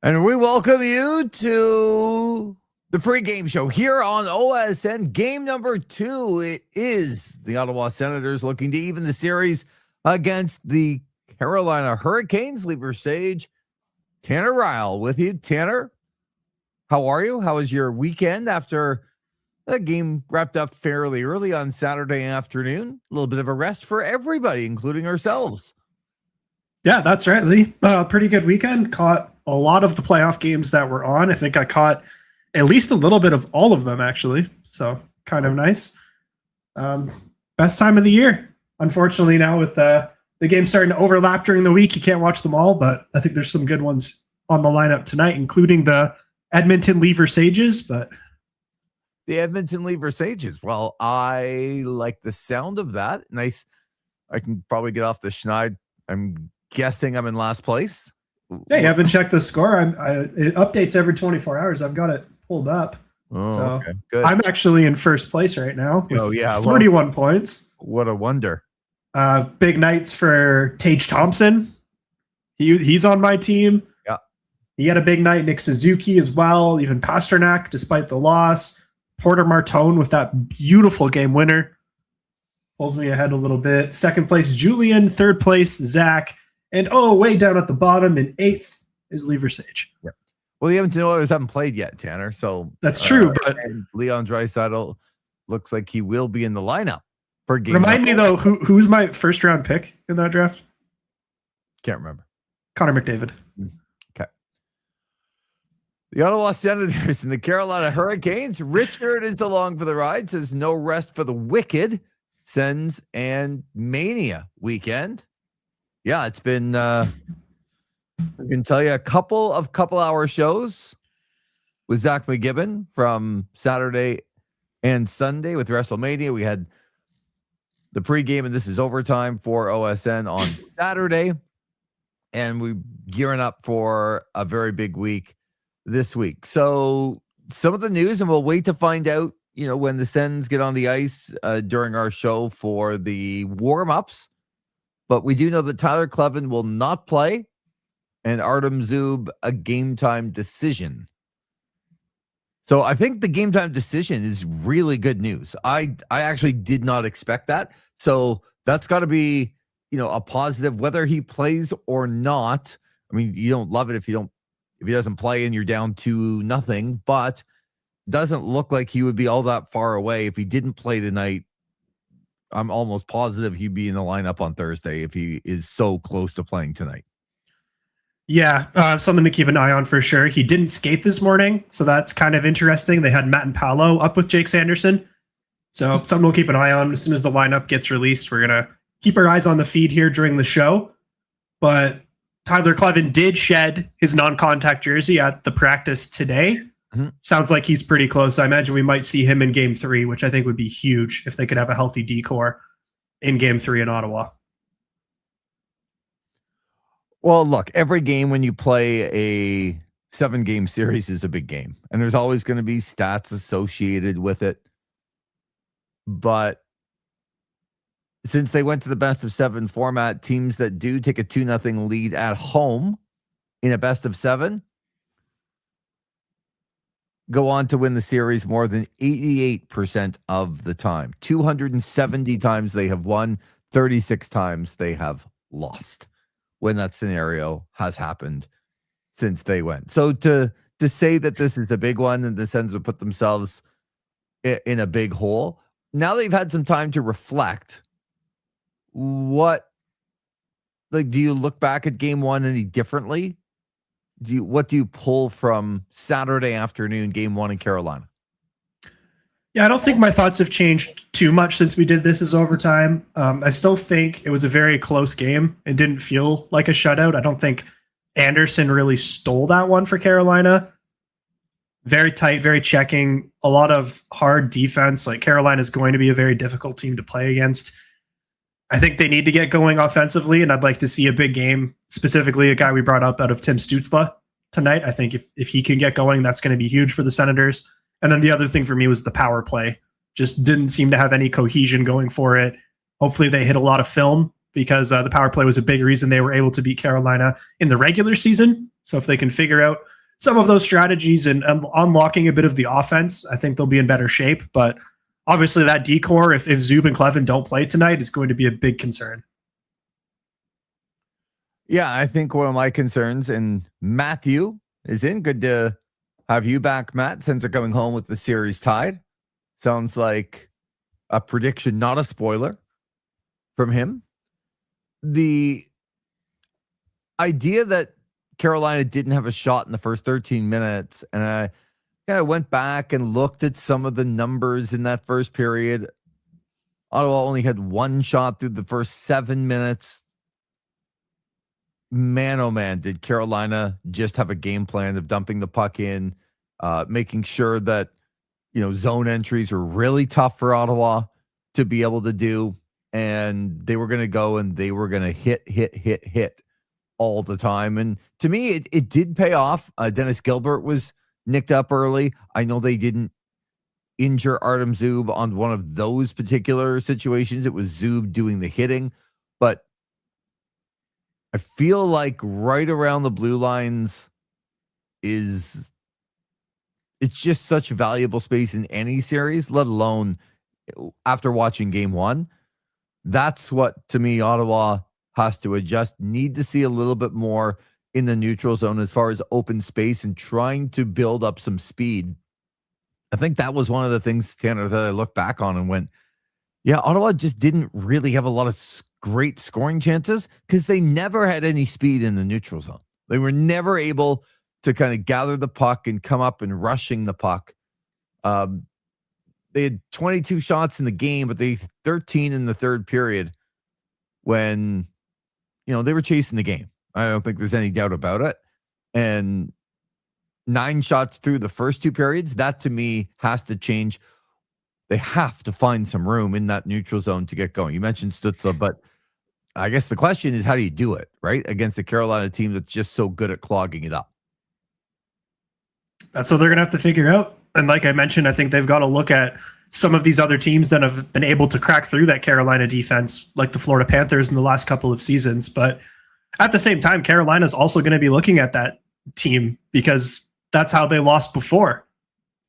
And we welcome you to the pregame show here on OSN. Game number 2. It is the Ottawa Senators looking to even the series against the Carolina Hurricanes. Lever Sage, Tanner Ryle with you. Tanner, how are you? How was your weekend after the game wrapped up fairly early on Saturday afternoon? A little bit of a rest for everybody, including ourselves. Yeah, that's right, Lee. Pretty good weekend. Caught a lot of the playoff games that were on. I think I caught at least a little bit of all of them, actually. So kind of nice. Best time of the year. Unfortunately, now with the games starting to overlap during the week, you can't watch them all, but I think there's some good ones on the lineup tonight, including the Edmonton Lever Sages. But the Edmonton Lever Sages. Well, I like the sound of that. Nice. I can probably get off the schneid. I'm guessing I'm in last place. Yeah, you haven't checked the score. It updates every 24 hours. I've got it pulled up. Oh, so okay. Good. I'm actually in first place right now with 41 points. What a wonder. Big nights for Tage Thompson. He's on my team. Yeah. He had a big night. Nick Suzuki as well. Even Pasternak, despite the loss. Porter Martone with that beautiful game winner. Pulls me ahead a little bit. Second place, Julian. Third place, Zach. And way down at the bottom in 8th is Lever Sage. Yeah. Well, the Edmonton Oilers haven't played yet, Tanner. So that's true. But Leon Draisaitl looks like he will be in the lineup for game. Remind me though, who's my first round pick in that draft? Can't remember. Connor McDavid. Okay. The Ottawa Senators and the Carolina Hurricanes. Richard is along for the ride. Says no rest for the wicked. Sens and Mania weekend. Yeah, it's been, I can tell you, a couple hour shows with Zach McGibbon from Saturday and Sunday with WrestleMania. We had the pregame, and this is overtime for OSN on Saturday. And we're gearing up for a very big week this week. So some of the news, and we'll wait to find out, when the Sens get on the ice during our show for the warm-ups. But we do know that Tyler Clevin will not play, and Artem Zub a game-time decision. So I think the game-time decision is really good news. I actually did not expect that. So that's got to be, a positive, whether he plays or not. I mean, you don't love it if he doesn't play and you're down 2-0, but doesn't look like he would be all that far away if he didn't play tonight. I'm almost positive he'd be in the lineup on Thursday if he is so close to playing tonight. Yeah, something to keep an eye on for sure. He didn't skate this morning, so that's kind of interesting. They had Matt and Paolo up with Jake Sanderson. So something we'll keep an eye on. As soon as the lineup gets released, we're going to keep our eyes on the feed here during the show. But Tyler Clevin did shed his non-contact jersey at the practice today. Mm-hmm. Sounds like he's pretty close. I imagine we might see him in game 3, which I think would be huge if they could have a healthy decor in game 3 in Ottawa. Well, look, every game when you play a 7-game series is a big game, and there's always going to be stats associated with it. But since they went to the best of 7 format, teams that do take a 2-0 lead at home in a best of 7 go on to win the series more than 88% of the time. 270 times they have won, 36 times they have lost when that scenario has happened since they went. So to say that this is a big one and the Sens would put themselves in a big hole, now they've had some time to reflect. Do you look back at game 1 any differently? What do you pull from Saturday afternoon, game 1 in Carolina? Yeah, I don't think my thoughts have changed too much since we did this as overtime. I still think it was a very close game. It didn't feel like a shutout. I don't think Anderson really stole that one for Carolina. Very tight, very checking, a lot of hard defense. Like, Carolina is going to be a very difficult team to play against. I think they need to get going offensively, and I'd like to see a big game, specifically a guy we brought up out of Tim Stützle tonight. I think if he can get going, that's going to be huge for the Senators. And then the other thing for me was the power play. Just didn't seem to have any cohesion going for it. Hopefully they hit a lot of film because the power play was a big reason they were able to beat Carolina in the regular season. So if they can figure out some of those strategies and unlocking a bit of the offense, I think they'll be in better shape. But obviously that decor, if Zub and Clevin don't play tonight, is going to be a big concern. Yeah, I think one of my concerns, and Matthew is in. Good to have you back, Matt, since they're coming home with the series tied. Sounds like a prediction, not a spoiler from him. The idea that Carolina didn't have a shot in the first 13 minutes, and I went back and looked at some of the numbers in that first period. Ottawa only had one shot through the first 7 minutes. Man, oh man, did Carolina just have a game plan of dumping the puck in, making sure that, zone entries were really tough for Ottawa to be able to do. And they were going to go and they were going to hit all the time. And to me, it did pay off. Dennis Gilbert was nicked up early. I know they didn't injure Artem Zub on one of those particular situations. It was Zub doing the hitting. But I feel like right around the blue lines it's just such valuable space in any series, let alone after watching game one. That's what, to me, Ottawa has to adjust. Need to see a little bit more in the neutral zone as far as open space and trying to build up some speed. I think that was one of the things, Tanner, that I look back on and went, yeah, Ottawa just didn't really have a lot of great scoring chances because they never had any speed in the neutral zone. They were never able to kind of gather the puck and come up and rushing the puck. They had 22 shots in the game, but they 13 in the third period when, they were chasing the game. I don't think there's any doubt about it. And 9 shots through the first 2 periods, that to me has to change. They have to find some room in that neutral zone to get going. You mentioned Stützle, but I guess the question is, how do you do it, right? Against a Carolina team that's just so good at clogging it up. That's what they're going to have to figure out. And like I mentioned, I think they've got to look at some of these other teams that have been able to crack through that Carolina defense, like the Florida Panthers in the last couple of seasons. But at the same time, Carolina's also going to be looking at that team because that's how they lost before.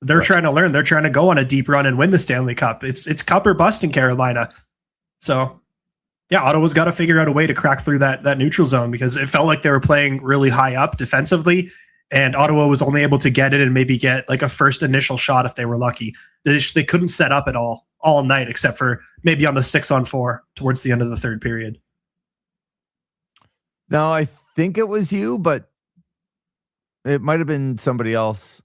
They're trying to learn. They're trying to go on a deep run and win the Stanley Cup. It's cup or bust in Carolina. So, yeah, Ottawa's got to figure out a way to crack through that neutral zone because it felt like they were playing really high up defensively, and Ottawa was only able to get it and maybe get like a first initial shot if they were lucky. They couldn't set up at all night except for maybe on the 6-on-4 towards the end of the third period. No, I think it was you, but it might have been somebody else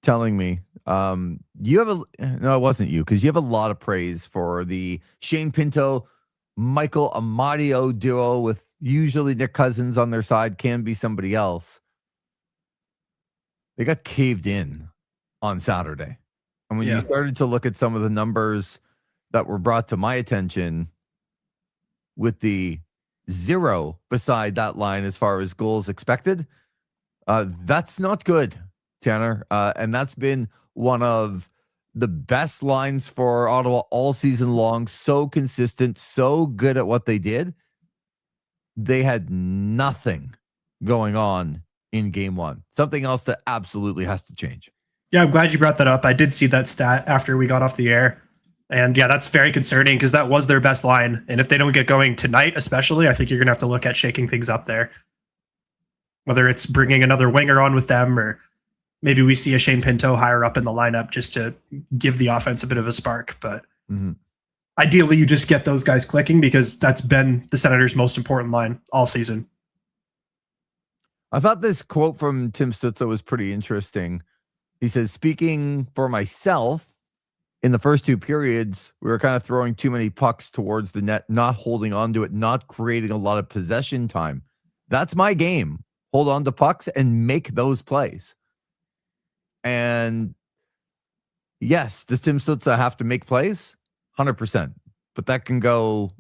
telling me. No, it wasn't you, because you have a lot of praise for the Shane Pinto, Michael Amadio duo with usually Nick Cousins on their side, can be somebody else. They got caved in on Saturday. And when you started to look at some of the numbers that were brought to my attention with the 0 beside that line as far as goals expected, that's not good, Tanner. And that's been one of the best lines for Ottawa all season long. So consistent, so good at what they did. They had nothing going on in game one. Something else that absolutely has to change. Yeah, I'm glad you brought that up. I did see that stat after we got off the air. And yeah, that's very concerning because that was their best line. And if they don't get going tonight, especially, I think you're going to have to look at shaking things up there. Whether it's bringing another winger on with them, or maybe we see a Shane Pinto higher up in the lineup just to give the offense a bit of a spark. But ideally, you just get those guys clicking because that's been the Senators' most important line all season. I thought this quote from Tim Stützle was pretty interesting. He says, speaking for myself, in the first 2 periods, we were kind of throwing too many pucks towards the net, not holding on to it, not creating a lot of possession time. That's my game. Hold on to pucks and make those plays. And yes, does Tim Stützle have to make plays? 100%. But that can go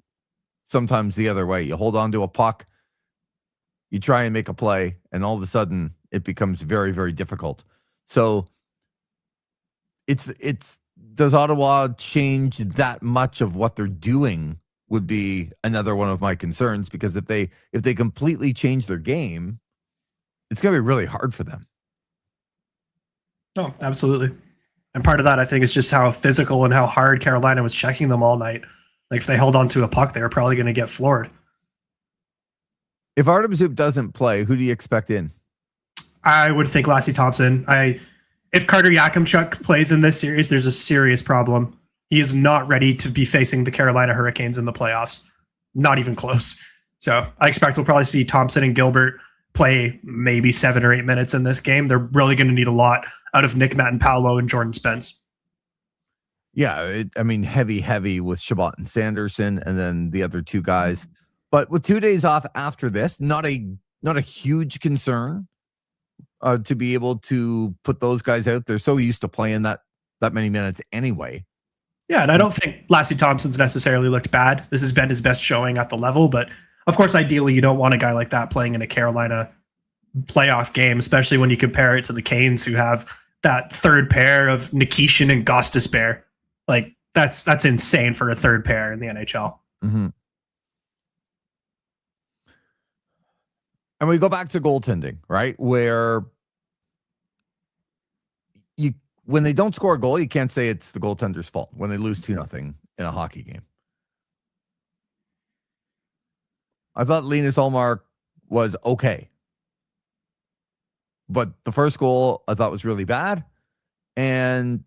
sometimes the other way. You hold on to a puck, you try and make a play, and all of a sudden it becomes very, very difficult. So it's does Ottawa change that much of what they're doing would be another one of my concerns, because if they completely change their game, it's going to be really hard for them. Oh, absolutely. And part of that, I think, is just how physical and how hard Carolina was checking them all night. Like if they held on to a puck, they were probably going to get floored. If Artem Zoop doesn't play, who do you expect in? I would think Lassie Thompson. If Carter Yakimchuk plays in this series, there's a serious problem. He is not ready to be facing the Carolina Hurricanes in the playoffs. Not even close. So I expect we'll probably see Thompson and Gilbert play maybe 7 or 8 minutes in this game. They're really going to need a lot out of Nick Matt-Paolo and Jordan Spence. Yeah, heavy with Shabbat and Sanderson, and then the other two guys. But with 2 days off after this, not a huge concern to be able to put those guys out. They're so used to playing that many minutes anyway. Yeah, and I don't think Lassie Thompson's necessarily looked bad. This has been his best showing at the level, but of course, ideally, you don't want a guy like that playing in a Carolina playoff game, especially when you compare it to the Canes, who have that third pair of Nikishin and Gostisbehere. Like that's insane for a third pair in the NHL. Mm-hmm. And we go back to goaltending, right? Where when they don't score a goal, you can't say it's the goaltender's fault when they lose 2-0 in a hockey game. I thought Linus Ullmark was okay. But the first goal I thought was really bad. And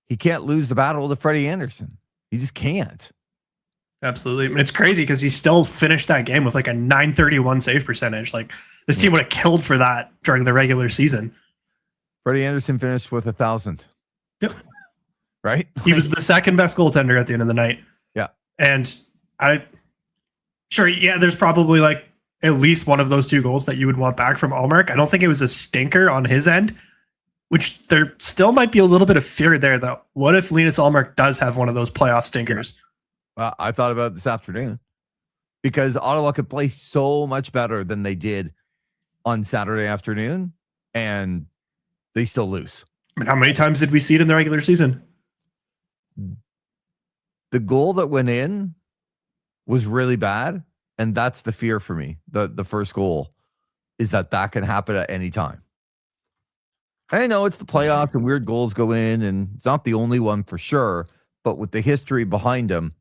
he can't lose the battle to Freddie Anderson. He just can't. Absolutely. I mean, it's crazy because he still finished that game with like a .931 save percentage. Like this team would have killed for that during the regular season. Freddie Anderson finished with 1,000. Yep. Right? He was the second best goaltender at the end of the night. Yeah. And there's probably like at least one of those 2 goals that you would want back from Ullmark. I don't think it was a stinker on his end, which there still might be a little bit of fear there, though. What if Linus Ullmark does have one of those playoff stinkers? I thought about it this afternoon because Ottawa could play so much better than they did on Saturday afternoon, and they still lose. I mean, how many times did we see it in the regular season? The goal that went in was really bad, and that's the fear for me. The first goal is that can happen at any time. I know it's the playoffs and weird goals go in, and it's not the only one for sure, but with the history behind him,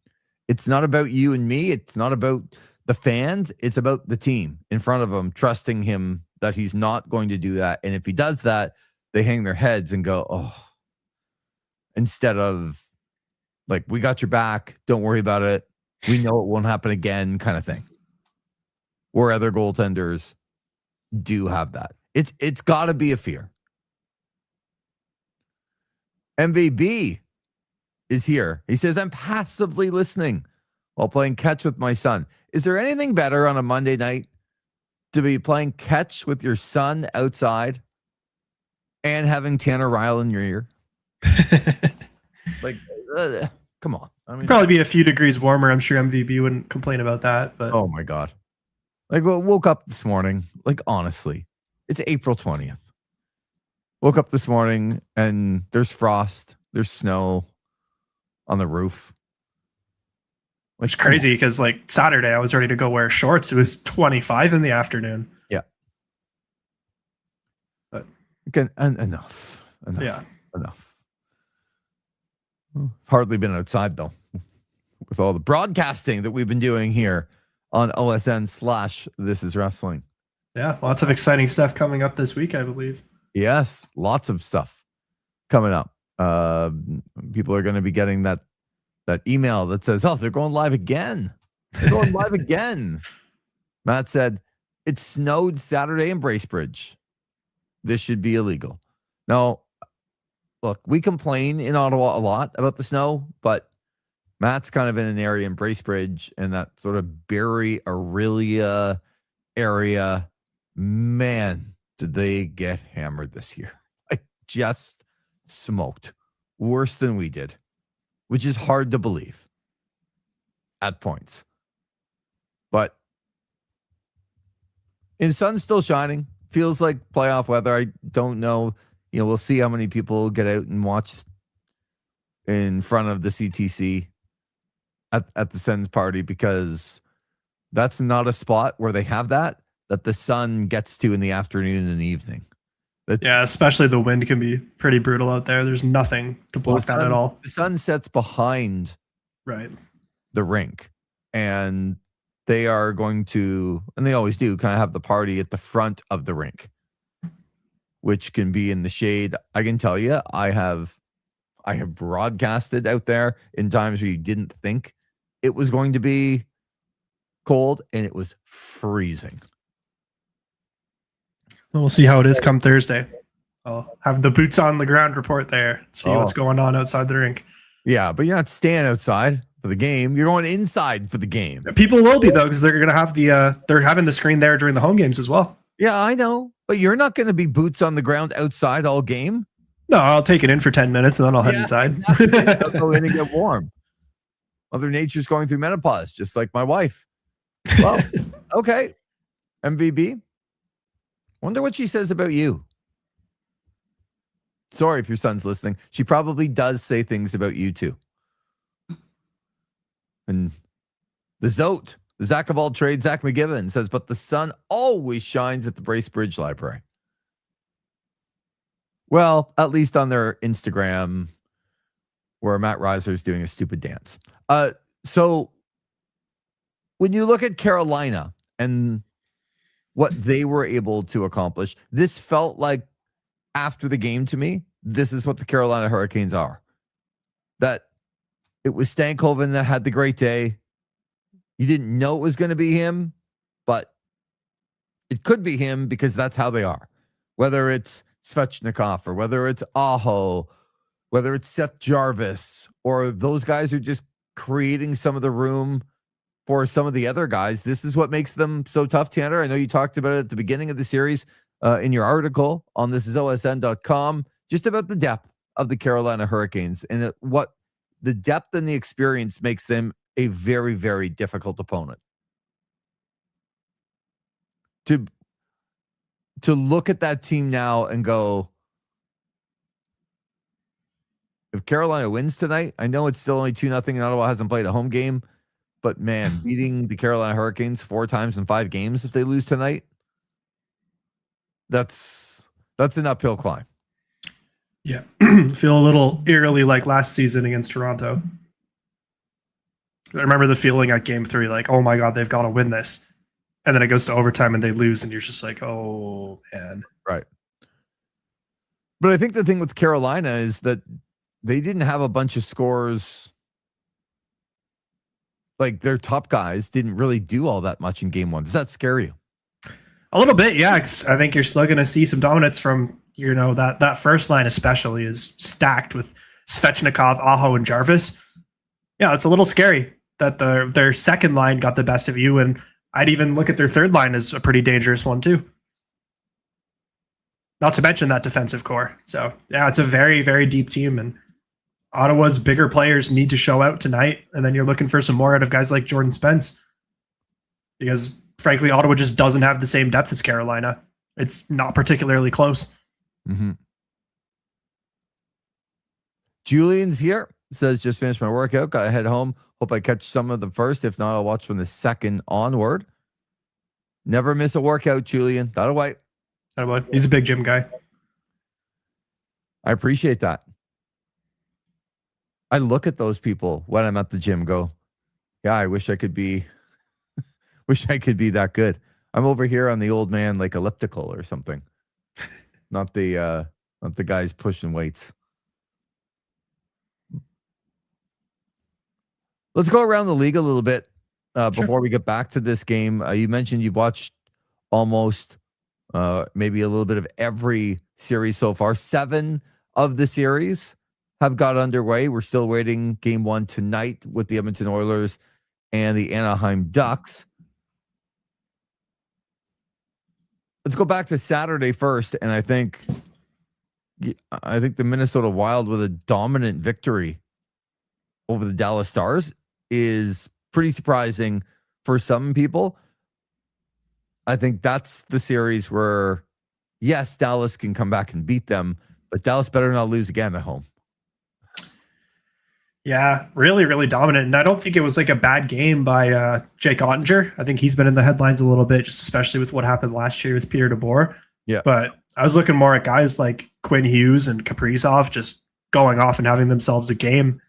it's not about you and me. It's not about the fans. It's about the team in front of him, trusting him that he's not going to do that. And if he does that, they hang their heads and go, oh, instead of like, we got your back. Don't worry about it. We know it won't happen again kind of thing. Where other goaltenders do have that. It's got to be a fear. MVB is here. He says, I'm passively listening while playing catch with my son. Is there anything better on a Monday night to be playing catch with your son outside and having Tanner Ryle in your ear? Like, come on. I mean, probably be a few degrees warmer. I'm sure MVB wouldn't complain about that. But oh my God. Like, woke up this morning, like, honestly, it's April 20th. Woke up this morning and there's frost, there's snow on the roof. Which is crazy because like Saturday I was ready to go wear shorts. It was 25 in the afternoon. Yeah. But again, enough. Yeah. Enough. Hardly been outside though, with all the broadcasting that we've been doing here on OSN/This Is Wrestling. Yeah, lots of exciting stuff coming up this week, I believe. Yes, lots of stuff coming up. People are going to be getting that email that says, oh, they're going live again. They're going live again. Matt said, it snowed Saturday in Bracebridge. This should be illegal. Now, look, we complain in Ottawa a lot about the snow, but Matt's kind of in an area in Bracebridge and that sort of Barrie, Aurelia area. Man, did they get hammered this year. Like, just smoked. Worse than we did, which is hard to believe at points. But the sun's still shining. Feels like playoff weather. I don't know. We'll see how many people get out and watch in front of the CTC at the Sens party, because that's not a spot where they have that the sun gets to in the afternoon and the evening. Yeah, especially the wind can be pretty brutal out there. There's nothing to block that at all. The sun sets behind the rink, and they are going to, and they always do, kind of have the party at the front of the rink, which can be in the shade. I can tell you, I have broadcasted out there in times where you didn't think it was going to be cold, and it was freezing. We'll see how it is come Thursday. I'll have the boots on the ground report there. See what's going on outside the rink. Yeah, but you're not staying outside for the game. You're going inside for the game. People will be, though, because they're going to have they're having the screen there during the home games as well. Yeah, I know. But you're not going to be boots on the ground outside all game. No, I'll take it in for 10 minutes and then I'll head inside. Exactly. I'll go in and get warm. Mother Nature's going through menopause, just like my wife. Well, okay. MVB. Wonder what she says about you. Sorry if your son's listening. She probably does say things about you too. And the Zote, the Zach of all trades, Zach McGibbon says, but the sun always shines at the Bracebridge Library. Well, at least on their Instagram, where Matt Reiser's doing a stupid dance. So when you look at Carolina and what they were able to accomplish, this felt like, after the game to me, this is what the Carolina Hurricanes are. That it was Stankoven that had the great day. You didn't know it was going to be him, but it could be him because that's how they are. Whether it's Svechnikov or whether it's Aho, whether it's Seth Jarvis, or those guys are just creating some of the room for some of the other guys. This is what makes them so tough, Tanner. I know you talked about it at the beginning of the series in your article on this is OSN.com, just about the depth of the Carolina Hurricanes and what the depth and the experience makes them a very, very difficult opponent. To look at that team now and go, if Carolina wins tonight, I know it's still only 2-0 and Ottawa hasn't played a home game, but man, beating the Carolina Hurricanes 4 times in 5 games if they lose tonight, that's an uphill climb. Yeah. Feel a little eerily like last season against Toronto. I remember the feeling at game 3, like, oh my God, they've got to win this. And then it goes to overtime and they lose, and you're just like, oh, man. Right. But I think the thing with Carolina is that they didn't have a bunch of scores. Like, their top guys didn't really do all that much in game 1. Does that scare you? A little bit, yeah. I think you're still going to see some dominance from, that first line especially is stacked with Svechnikov, Aho, and Jarvis. Yeah, it's a little scary that their second line got the best of you, and I'd even look at their third line as a pretty dangerous one too. Not to mention that defensive core. So, yeah, it's a very, very deep team, and Ottawa's bigger players need to show out tonight, and then you're looking for some more out of guys like Jordan Spence. Because, frankly, Ottawa just doesn't have the same depth as Carolina. It's not particularly close. Mm-hmm. Julian's here. Says, just finished my workout. Got to head home. Hope I catch some of the first. If not, I'll watch from the second onward. Never miss a workout, Julian. That'll wait. He's a big gym guy. I appreciate that. I look at those people when I'm at the gym, go, yeah, I wish I could be that good. I'm over here on the old man, like elliptical or something. Not the guys pushing weights. Let's go around the league a little bit before we get back to this game. You mentioned you've watched almost maybe a little bit of every series so far. 7 of the series have got underway. We're still waiting game 1 tonight with the Edmonton Oilers and the Anaheim Ducks. Let's go back to Saturday first, and I think the Minnesota Wild with a dominant victory over the Dallas Stars is pretty surprising for some people. I think that's the series where, yes, Dallas can come back and beat them, but Dallas better not lose again at home. Yeah, really, really dominant. And I don't think it was like a bad game by Jake Ottinger. I think he's been in the headlines a little bit, just especially with what happened last year with Peter DeBoer. Yeah. But I was looking more at guys like Quinn Hughes and Kaprizov just going off and having themselves a game.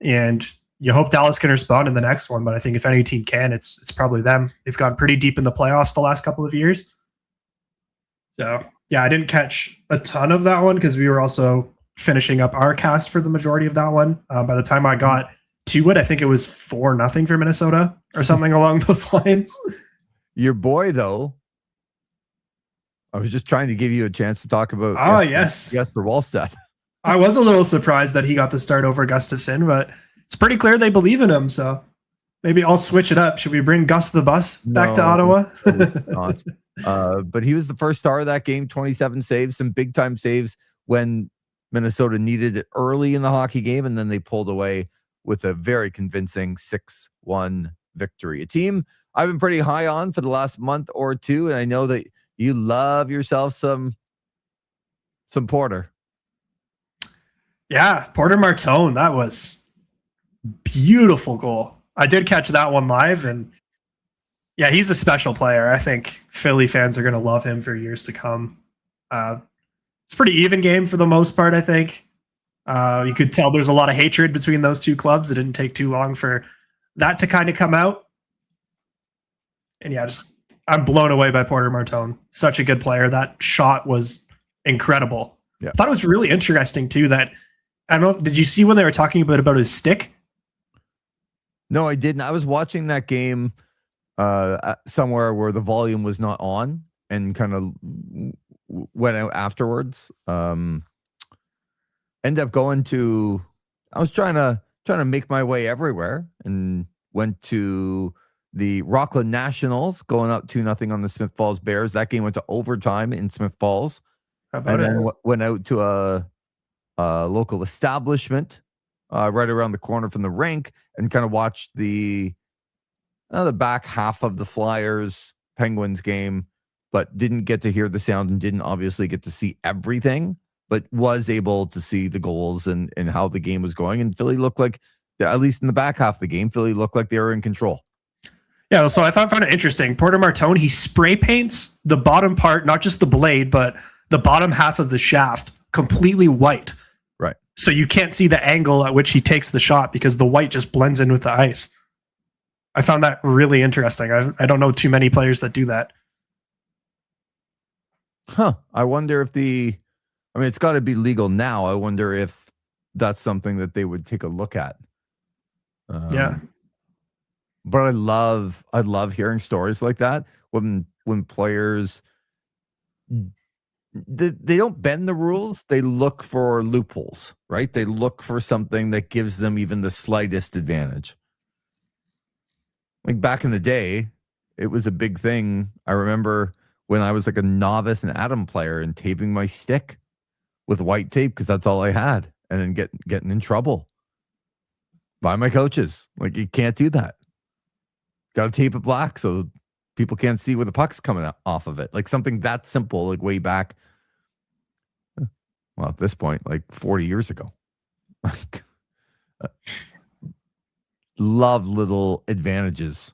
And you hope Dallas can respond in the next one, but I think if any team can, it's probably them. They've gone pretty deep in the playoffs the last couple of years. So yeah, I didn't catch a ton of that one because we were also finishing up our cast for the majority of that one. By the time I got to it, I think it was 4-0 for Minnesota or something along those lines. Your boy, though, I was just trying to give you a chance to talk about. Yes, for Wallstedt. I was a little surprised that he got the start over Gustafsson, but it's pretty clear they believe in him. So maybe I'll switch it up. Should we bring Gus the Bus back to Ottawa? Not. But he was the first star of that game, 27 saves, some big time saves when Minnesota needed it early in the hockey game, and then they pulled away with a very convincing 6-1 victory. A team I've been pretty high on for the last month or two, and I know that you love yourself some Porter. Yeah, Porter Martone, that was beautiful goal. I did catch that one live, and yeah, he's a special player. I think Philly fans are going to love him for years to come. It's a pretty even game for the most part, I think. You could tell there's a lot of hatred between those two clubs. It didn't take too long for that to kind of come out. And yeah, I'm blown away by Porter Martone. Such a good player. That shot was incredible. Yeah. I thought it was really interesting too that, I don't know, did you see when they were talking about his stick? No, I didn't. I was watching that game somewhere where the volume was not on and kind of went out afterwards. End up going to, I was trying to make my way everywhere and went to the Rockland Nationals going up 2-0 on the Smith Falls Bears. That game went to overtime in Smith Falls. And then went out to a local establishment right around the corner from the rink and kind of watched the back half of the Flyers Penguins game, but didn't get to hear the sound and didn't obviously get to see everything, but was able to see the goals and how the game was going. And Philly looked like, at least in the back half of the game, Philly looked like they were in control. Yeah, so I found it interesting. Porter Martone, he spray paints the bottom part, not just the blade, but the bottom half of the shaft completely white. Right. So you can't see the angle at which he takes the shot because the white just blends in with the ice. I found that really interesting. I don't know too many players that do that. Huh. I wonder if it's got to be legal now. I wonder if that's something that they would take a look at. Yeah. But I love hearing stories like that when players they don't bend the rules, they look for loopholes, right? They look for something that gives them even the slightest advantage. Like back in the day, it was a big thing. I remember when I was like a novice and atom player and taping my stick with white tape because that's all I had, and then getting in trouble by my coaches. Like, you can't do that. Got to tape it black so people can't see where the puck's coming off of it. Like something that simple, like way back. Well, at this point, like 40 years ago. Like, love little advantages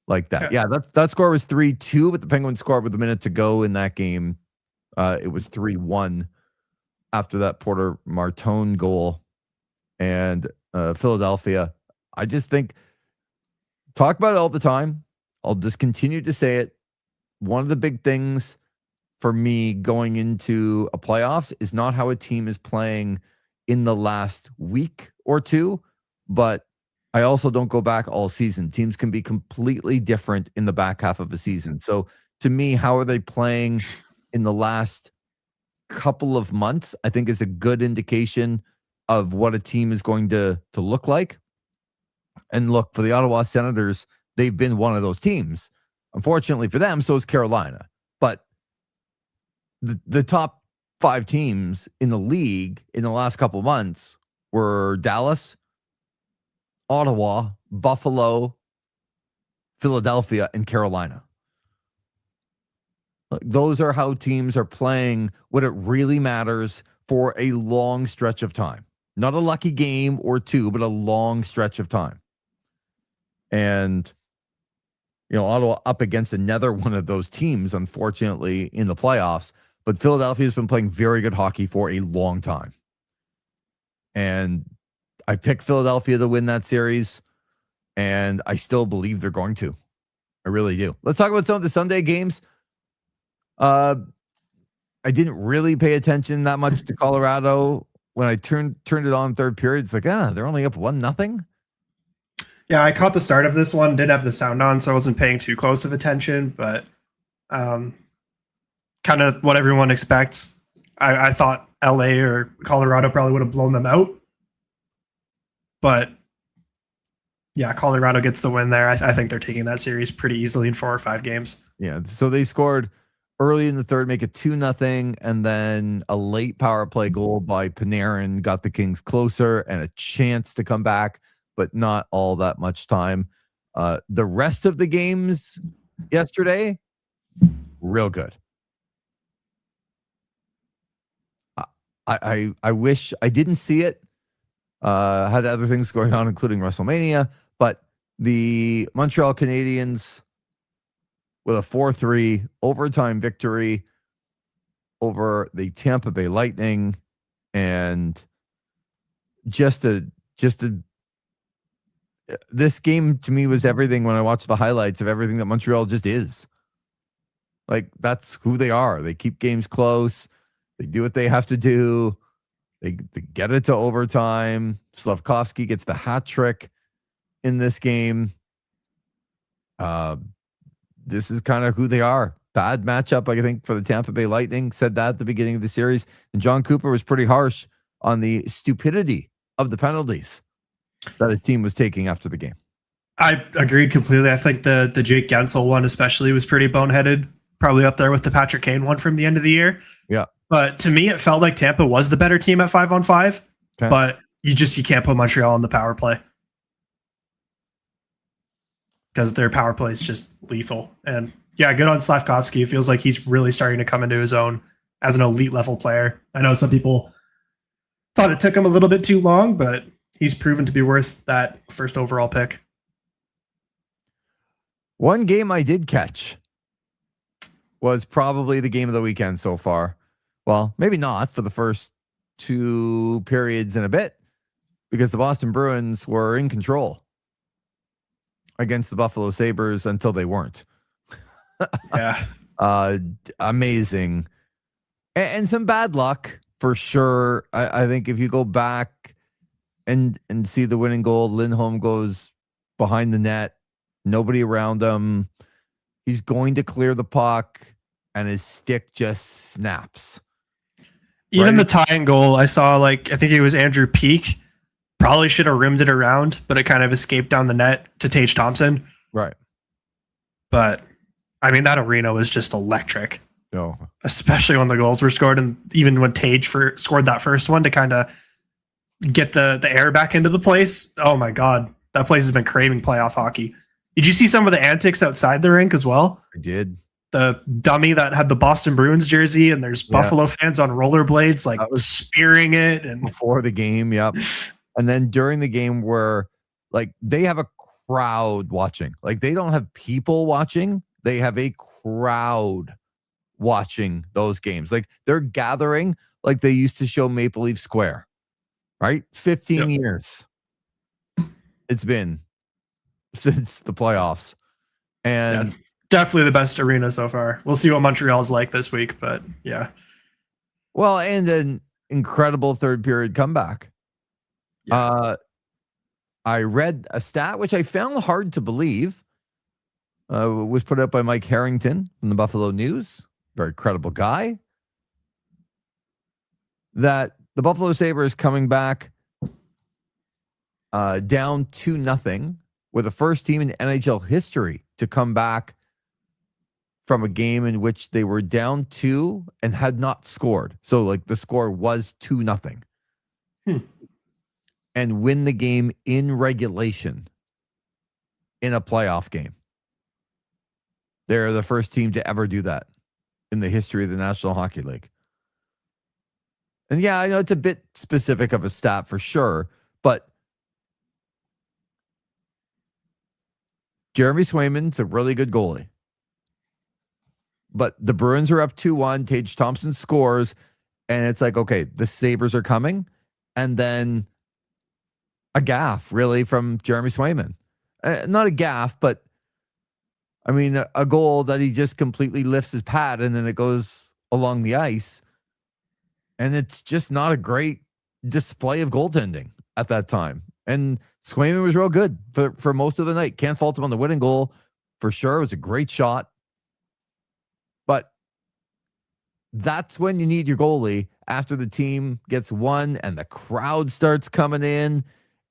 like that. Yeah, that score was 3-2, but the Penguins scored with a minute to go in that game. It was 3-1 after that Porter Martone goal. And Philadelphia, I just think, talk about it all the time. I'll just continue to say it. One of the big things for me going into a playoffs is not how a team is playing in the last week or two, but I also don't go back all season. Teams can be completely different in the back half of a season. So to me, how are they playing in the last couple of months, I think is a good indication of what a team is going to look like. And look, for the Ottawa Senators, they've been one of those teams. Unfortunately for them, so is Carolina. But the top 5 teams in the league in the last couple months were Dallas, Ottawa, Buffalo, Philadelphia, and Carolina. Those are how teams are playing when it really matters for a long stretch of time. Not a lucky game or two, but a long stretch of time. And Ottawa up against another one of those teams, unfortunately, in the playoffs. But Philadelphia's been playing very good hockey for a long time. And I picked Philadelphia to win that series, and I still believe they're going to. I really do. Let's talk about some of the Sunday games. I didn't really pay attention that much to Colorado. When I turned it on third period, it's like, they're only up 1-0. Yeah, I caught the start of this one, didn't have the sound on, so I wasn't paying too close of attention, but kind of what everyone expects. I thought LA or Colorado probably would have blown them out. But yeah, Colorado gets the win there. I think they're taking that series pretty easily in 4 or 5 games. Yeah, so they scored early in the third, make it 2-0, and then a late power play goal by Panarin got the Kings closer and a chance to come back, but not all that much time. The rest of the games yesterday, real good. I wish I didn't see it. Had other things going on, including WrestleMania, but the Montreal Canadiens with a 4-3 overtime victory over the Tampa Bay Lightning, and just this game to me was everything when I watched the highlights of everything that Montreal just is. Like, that's who they are. They keep games close. They do what they have to do. They get it to overtime. Slavkovsky gets the hat trick in this game. This is kind of who they are. Bad matchup, I think, for the Tampa Bay Lightning. Said that at the beginning of the series. And John Cooper was pretty harsh on the stupidity of the penalties that his team was taking after the game. I agreed completely. I think the Jake Gensel one especially was pretty boneheaded. Probably up there with the Patrick Kane one from the end of the year. Yeah. But to me, it felt like Tampa was the better team at 5-on-5. Okay. But you can't put Montreal on the power play, because their power play is just lethal. And yeah, good on Slavkovsky. It feels like he's really starting to come into his own as an elite level player. I know some people thought it took him a little bit too long, but he's proven to be worth that first overall pick. One game I did catch was probably the game of the weekend so far. Well, maybe not for the first 2 periods and a bit, because the Boston Bruins were in control against the Buffalo Sabres until they weren't. Yeah. Amazing. And some bad luck for sure. I think if you go back and see the winning goal, Lindholm goes behind the net, nobody around him. He's going to clear the puck, and his stick just snaps. Even the tying goal, I saw, I think it was Andrew Peeke. Probably should have rimmed it around, but it kind of escaped down the net to Tage Thompson. Right. But, I mean, that arena was just electric. No. Especially when the goals were scored, and even when Tage scored that first one to kind of get the air back into the place. Oh, my God. That place has been craving playoff hockey. Did you see some of the antics outside the rink as well? I did. The dummy that had the Boston Bruins jersey, and there's Buffalo fans on rollerblades, spearing it. And before the game, yep. And then during the game, where they have a crowd watching. They don't have people watching. They have a crowd watching those games. They're gathering like they used to show Maple Leaf Square, right? 15 years it's been since the playoffs. And definitely the best arena so far. We'll see what Montreal's like this week, but yeah. Well, and an incredible third period comeback. Yeah. I read a stat, which I found hard to believe, was put up by Mike Harrington from the Buffalo News, very credible guy, that the Buffalo Sabres coming back down 2-0, were the first team in NHL history to come back from a game in which they were down 2 and had not scored. So the score was 2-0. And win the game in regulation in a playoff game. They're the first team to ever do that in the history of the National Hockey League. And yeah, I know it's a bit specific of a stat for sure, but Jeremy Swayman's a really good goalie. But the Bruins are up 2-1. Tage Thompson scores. And it's like, okay, the Sabres are coming. And then a gaff, really, from Jeremy Swayman. Not a gaff, but I mean, a goal that he just completely lifts his pad and then it goes along the ice. And it's just not a great display of goaltending at that time. And Swayman was real good for most of the night. Can't fault him on the winning goal for sure. It was a great shot. But that's when you need your goalie after the team gets won and the crowd starts coming in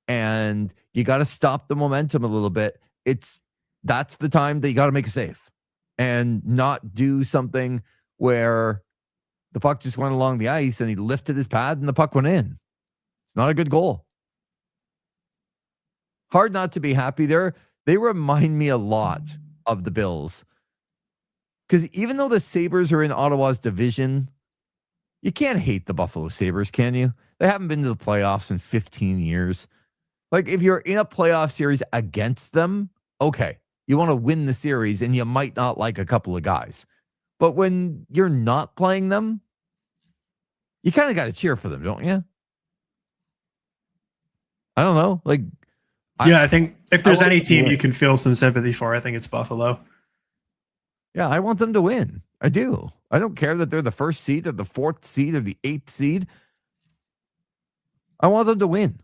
and you got to stop the momentum a little bit. That's the time that you got to make a save and not do something where the puck just went along the ice and he lifted his pad and the puck went in. It's not a good goal. Hard not to be happy there. They remind me a lot of the Bills. Because even though the Sabres are in Ottawa's division, you can't hate the Buffalo Sabres, can you? They haven't been to the playoffs in 15 years. Like, if you're in a playoff series against them, okay, you want to win the series and you might not like a couple of guys. But when you're not playing them, you kind of got to cheer for them, don't you? I don't know. Like, I think if there's any team you can feel some sympathy for, I think it's Buffalo. Yeah, I want them to win. I do. I don't care that they're the first seed or the fourth seed or the eighth seed. I want them to win.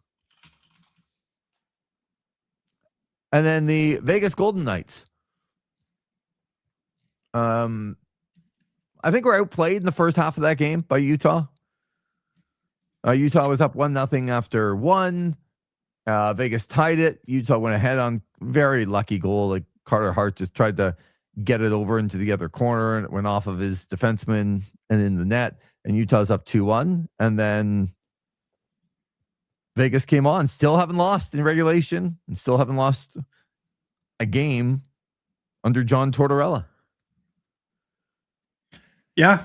And then the Vegas Golden Knights. I think we're outplayed in the first half of that game by Utah. Utah was up 1-0 after 1. Vegas tied it. Utah went ahead on very lucky goal. Like Carter Hart just tried to get it over into the other corner and it went off of his defenseman and in the net. And Utah's up 2-1. And then Vegas came on, still haven't lost in regulation and still haven't lost a game under John Tortorella. Yeah,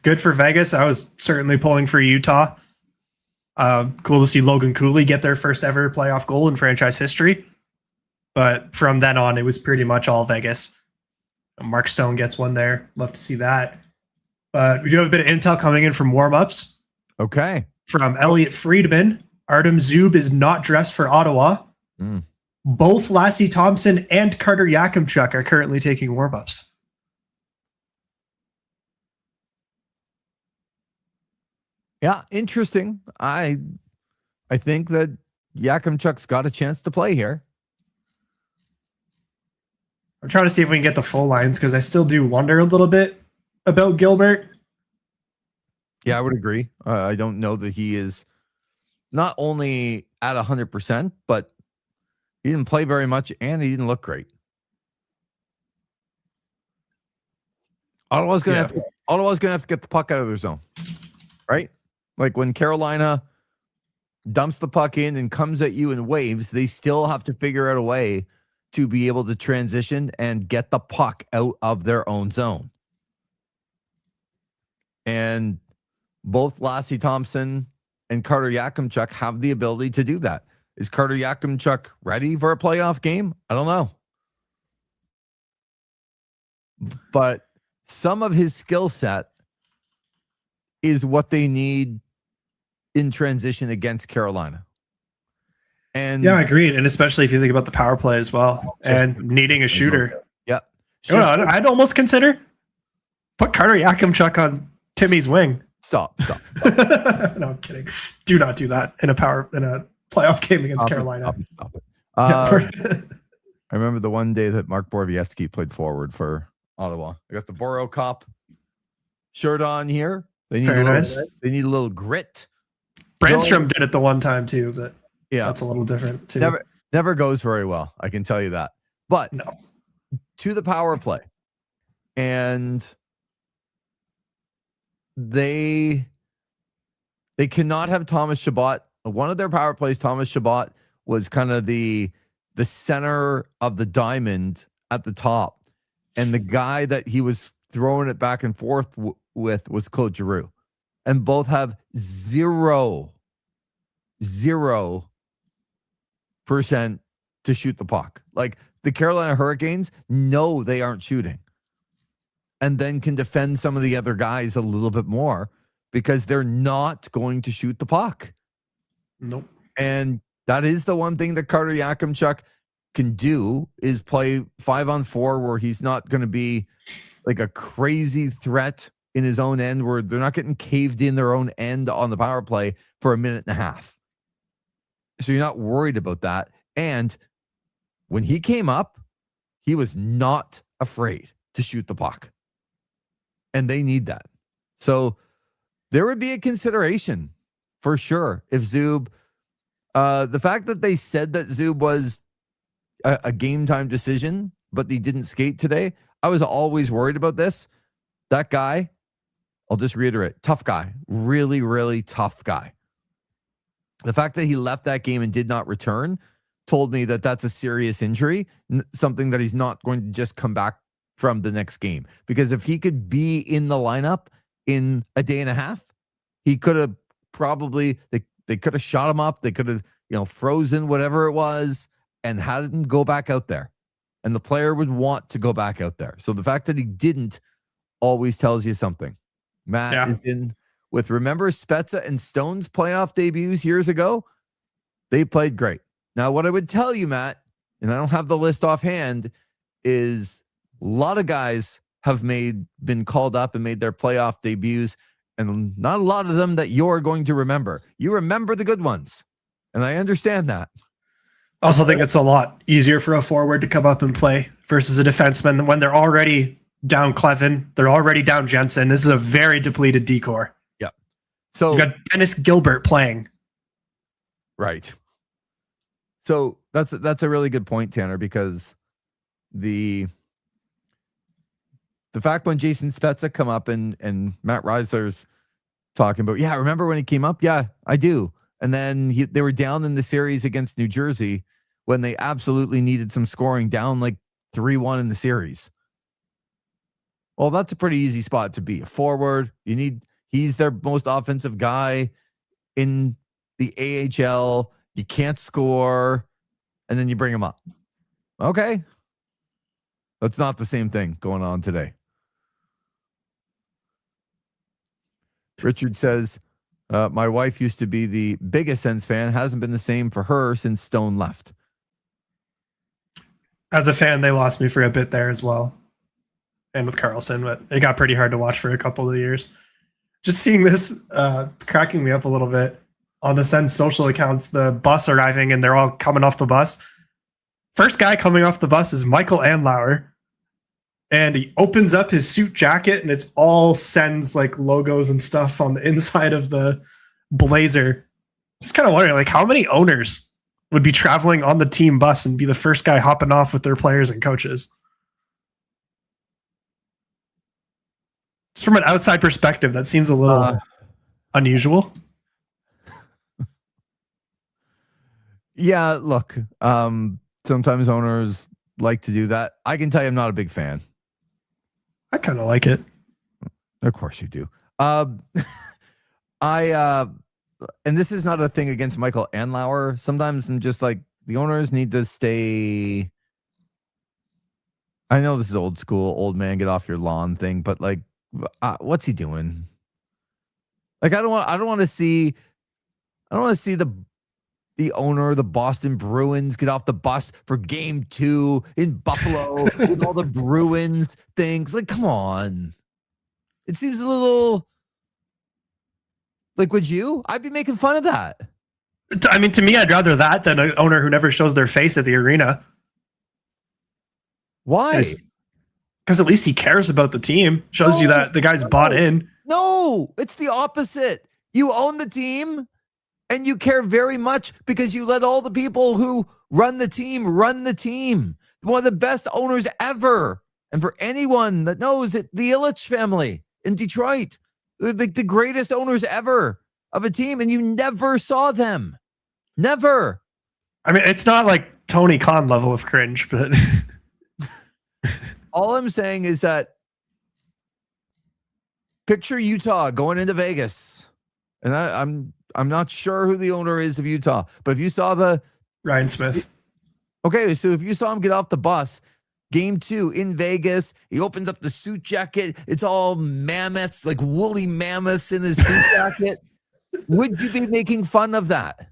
good for Vegas. I was certainly pulling for Utah. Cool to see Logan Cooley get their first ever playoff goal in franchise history. But from then on, it was pretty much all Vegas. Mark Stone gets one there. Love to see that. But we do have a bit of intel coming in from warm-ups. Okay. From Elliot Friedman. Artem Zub is not dressed for Ottawa. Both Lassie Thompson and Carter Yakimchuk are currently taking warm-ups. Yeah, interesting. I think that Yakimchuk's got a chance to play here. I'm trying to see if we can get the full lines because I still do wonder a little bit about Gilbert. Yeah, I would agree. I don't know that he is not only at 100%, but he didn't play very much and he didn't look great. Ottawa's gonna have to get the puck out of their zone, right? Like when Carolina dumps the puck in and comes at you in waves, they still have to figure out a way to be able to transition and get the puck out of their own zone. And both Lassie Thompson and Carter Yakimchuk have the ability to do that. Is Carter Yakimchuk ready for a playoff game? I don't know. But some of his skill set is what they need in transition against Carolina. And yeah, I agree. And especially if you think about the power play as well and needing a shooter. Yep. I'd almost consider put Carter Yakimchuk on Timmy's wing. Stop. No, I'm kidding. Do not do that in a playoff game against Carolina. Stop it. I remember the one day that Mark Borowiecki played forward for Ottawa. I got the Boro Cop shirt on here. They need They need a little grit. Brandstrom did it the one time too, but yeah, that's a little different too. Never goes very well. I can tell you that. But no, to the power play, and they cannot have Thomas Chabot. One of their power plays, Thomas Chabot, was kind of the center of the diamond at the top, and the guy that he was throwing it back and forth with was Claude Giroux, and both have 0% to shoot the puck. Like the Carolina Hurricanes know they aren't shooting and then can defend some of the other guys a little bit more because they're not going to shoot the puck. Nope. And that is the one thing that Carter Yakimchuk can do is play 5-on-4 where he's not going to be like a crazy threat in his own end where they're not getting caved in their own end on the power play for a minute and a half. So you're not worried about that. And when he came up, he was not afraid to shoot the puck. And they need that. So there would be a consideration for sure if Zub, the fact that they said that Zub was a game time decision, but he didn't skate today, I was always worried about this. That guy, I'll just reiterate, tough guy, really, really tough guy. The fact that he left that game and did not return told me that that's a serious injury, something that he's not going to just come back from the next game. Because if he could be in the lineup in a day and a half, he could have probably, they could have shot him up. They could have, frozen whatever it was and had him go back out there. And the player would want to go back out there. So the fact that he didn't always tells you something. Matt has been with, remember Spezza and Stone's playoff debuts years ago? They played great. Now, what I would tell you, Matt, and I don't have the list offhand, is a lot of guys have been called up and made their playoff debuts, and not a lot of them that you're going to remember. You remember the good ones, and I understand that. I also think it's a lot easier for a forward to come up and play versus a defenseman when they're already down Clevin, they're already down Jensen. This is a very depleted decor. Yeah. So you got Dennis Gilbert playing. Right. So that's a really good point, Tanner, because the fact when Jason Spezza come up and Matt Reisler's talking about, yeah, remember when he came up? Yeah, I do. And then they were down in the series against New Jersey when they absolutely needed some scoring, down like 3-1 in the series. Well, that's a pretty easy spot to be. A forward, he's their most offensive guy in the AHL. You can't score, and then you bring him up. Okay. That's not the same thing going on today. Richard says, my wife used to be the biggest Sens fan. Hasn't been the same for her since Stone left. As a fan, they lost me for a bit there as well. And with Carlson, but it got pretty hard to watch for a couple of years. Just seeing this cracking me up a little bit on the Sens social accounts, the bus arriving and they're all coming off the bus. First guy coming off the bus is Michael Andlauer. And he opens up his suit jacket and it's all Sens like logos and stuff on the inside of the blazer. Just kind of wondering, like, how many owners would be traveling on the team bus and be the first guy hopping off with their players and coaches? Just from an outside perspective, that seems a little unusual. Yeah, look, sometimes owners like to do that. I can tell you I'm not a big fan. I kind of like it. Of course you do. And this is not a thing against Michael Andlauer. Sometimes I'm just like, the owners need to stay. I know this is old school, old man, get off your lawn thing, but like, what's he doing? Like, I don't want to see the owner of the Boston Bruins get off the bus for game 2 in Buffalo with all the Bruins things. Like, come on. It seems a little like, would you? I'd be making fun of that. I mean, to me, I'd rather that than an owner who never shows their face at the arena. Why? Because at least he cares about the team. Shows you that the guy's bought in. No, it's the opposite. You own the team and you care very much because you let all the people who run the team run the team. One of the best owners ever. And for anyone that knows it, the Ilitch family in Detroit, the greatest owners ever of a team, and you never saw them. Never. I mean, it's not like Tony Khan level of cringe, but all I'm saying is that picture Utah going into Vegas. And I'm not sure who the owner is of Utah, but if you saw the Ryan Smith. Okay, so if you saw him get off the bus, game 2 in Vegas, he opens up the suit jacket. It's all mammoths, like woolly mammoths in his suit jacket. Would you be making fun of that?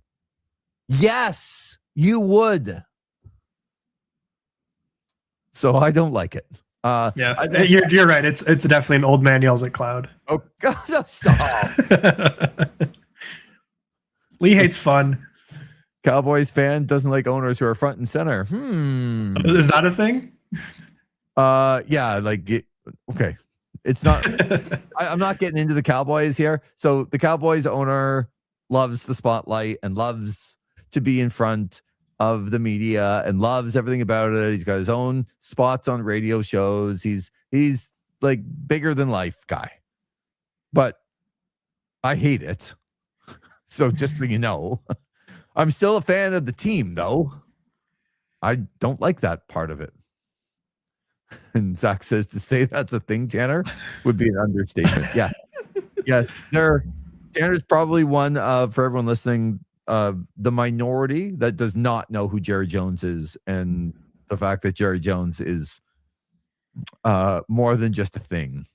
Yes, you would. So I don't like it. You're right. It's definitely an old man yells at cloud. Oh God, stop. Lee hates fun. Cowboys fan doesn't like owners who are front and center. Is that a thing? Yeah, okay. It's not. I'm not getting into the Cowboys here. So the Cowboys owner loves the spotlight and loves to be in front of the media and loves everything about it. He's got his own spots on radio shows. He's like bigger than life guy. But I hate it. So just so you know, I'm still a fan of the team, though. I don't like that part of it. And Zach says to say that's a thing, Tanner, would be an understatement. Yeah. Yeah. Tanner's probably one for everyone listening, the minority that does not know who Jerry Jones is, and the fact that Jerry Jones is more than just a thing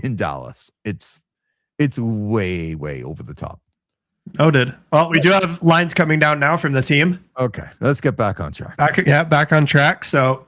in Dallas. It's way, way over the top. Noted. Well, we do have lines coming down now from the team. Okay, let's get back on track. Back on track. So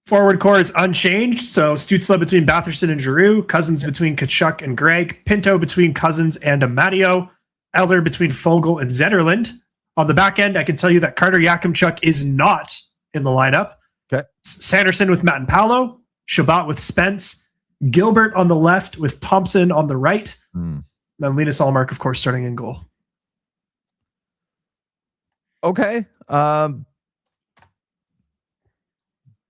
forward core is unchanged. So Stützle between Batherson and Giroux, Cousins between Kachuk and Gregg, Pinto between Cousins and Amadio, Eller between Fogle and Zetterlund. On the back end, I can tell you that Carter Yakimchuk is not in the lineup. Okay. Sanderson with Matt and Paolo, Shabbat with Spence, Gilbert on the left with Thompson on the right. Then Linus Allmark, of course, starting in goal. Okay.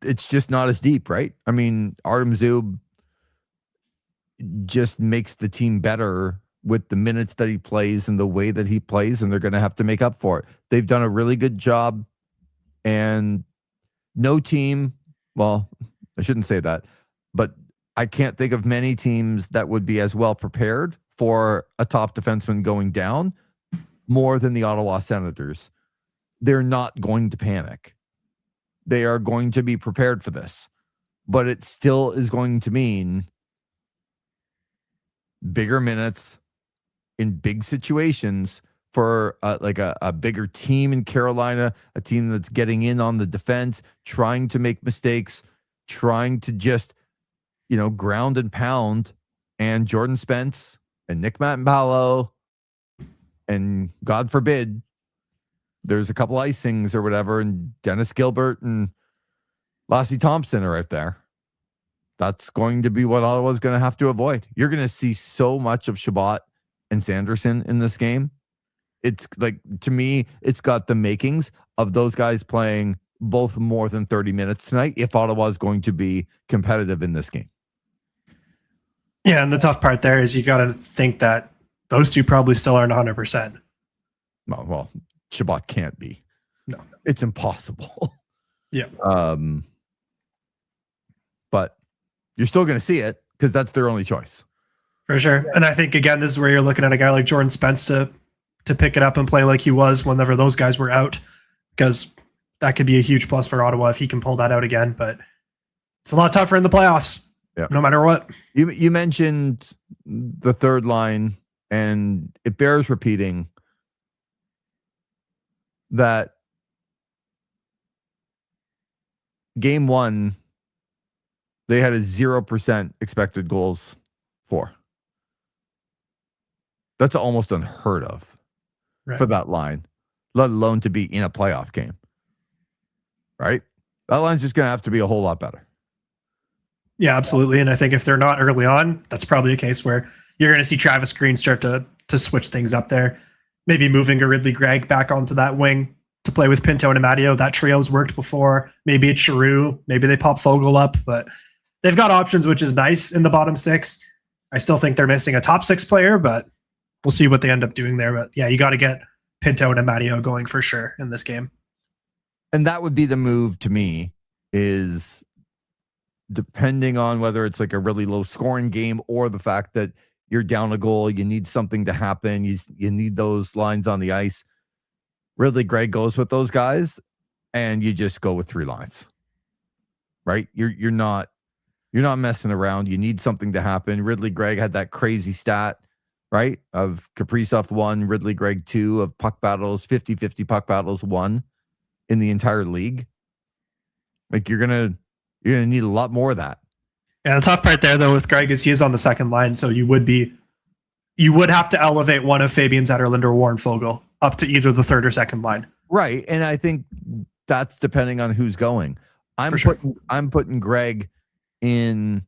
It's just not as deep, right? I mean, Artem Zub just makes the team better with the minutes that he plays and the way that he plays, and they're going to have to make up for it. They've done a really good job, and no team, well, I shouldn't say that, but I can't think of many teams that would be as well prepared for a top defenseman going down more than the Ottawa Senators. They're not going to panic. They are going to be prepared for this, but it still is going to mean bigger minutes in big situations for a bigger team in Carolina, a team that's getting in on the defense, trying to make mistakes, trying to just, ground and pound. And Jordan Spence and Nick Matamballo, and God forbid, there's a couple icings or whatever, and Dennis Gilbert and Lassie Thompson are right there. That's going to be what Ottawa's going to have to avoid. You're going to see so much of Shabbat and Sanderson in this game. It's like, to me, it's got the makings of those guys playing both more than 30 minutes tonight if Ottawa is going to be competitive in this game. Yeah, and the tough part there is you got to think that those two probably still aren't 100%. Well, Shabbat can't be. No. It's impossible. Yeah. But you're still going to see it because that's their only choice. For sure. And I think, again, this is where you're looking at a guy like Jordan Spence to pick it up and play like he was whenever those guys were out, because that could be a huge plus for Ottawa if he can pull that out again. But it's a lot tougher in the playoffs, no matter what. You mentioned the third line, and it bears repeating that game 1, they had a 0% expected goals for. That's almost unheard of for that line, let alone to be in a playoff game. Right? That line's just going to have to be a whole lot better. Yeah, absolutely. And I think if they're not early on, that's probably a case where you're going to see Travis Green start to switch things up there. Maybe moving a Ridley Gregg back onto that wing to play with Pinto and Amadio. That trio's worked before. Maybe it's Giroux. Maybe they pop Fogle up, but they've got options, which is nice in the bottom 6. I still think they're missing a top 6 player, but we'll see what they end up doing there. But yeah, you got to get Pinto and Amadio going for sure in this game. And that would be the move to me, is depending on whether it's like a really low scoring game or the fact that you're down a goal, you need something to happen. You need those lines on the ice. Ridley Gregg goes with those guys, and you just go with 3 lines, right? You're not messing around. You need something to happen. Ridley Gregg had that crazy stat, right? Of Kaprizov 1, Ridley Gregg 2 of puck battles, 50-50 puck battles 1 in the entire league. Like you're gonna need a lot more of that. Yeah, the tough part there though with Gregg is he is on the second line, so you would have to elevate one of Fabian Zetterlund or Warren Foegele up to either the third or second line. Right. And I think that's depending on who's going. I'm putting Gregg in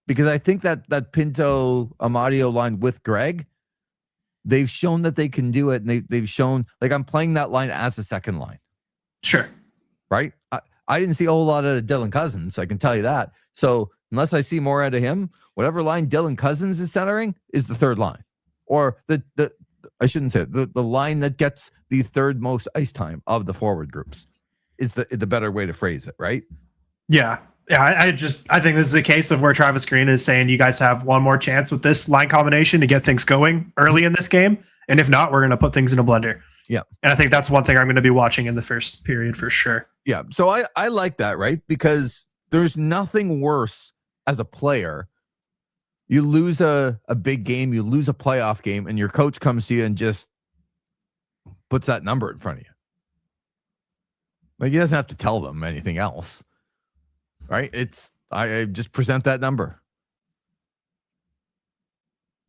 because I think that Pinto Amadio line with Gregg, they've shown that they can do it. And they've shown, like, I'm playing that line as a second line. Sure. Right. I didn't see a whole lot of Dylan Cousins. I can tell you that. So unless I see more out of him, whatever line Dylan Cousins is centering is the third line, or I shouldn't say it, the line that gets the third most ice time of the forward groups is the better way to phrase it, right? Yeah. Yeah. I think this is a case of where Travis Green is saying you guys have one more chance with this line combination to get things going early in this game. And if not, we're going to put things in a blender. Yeah. And I think that's one thing I'm going to be watching in the first period for sure. Yeah. So I like that, right? Because there's nothing worse as a player. You lose a big game, you lose a playoff game, and your coach comes to you and just puts that number in front of you. Like, he doesn't have to tell them anything else, right? I just present that number.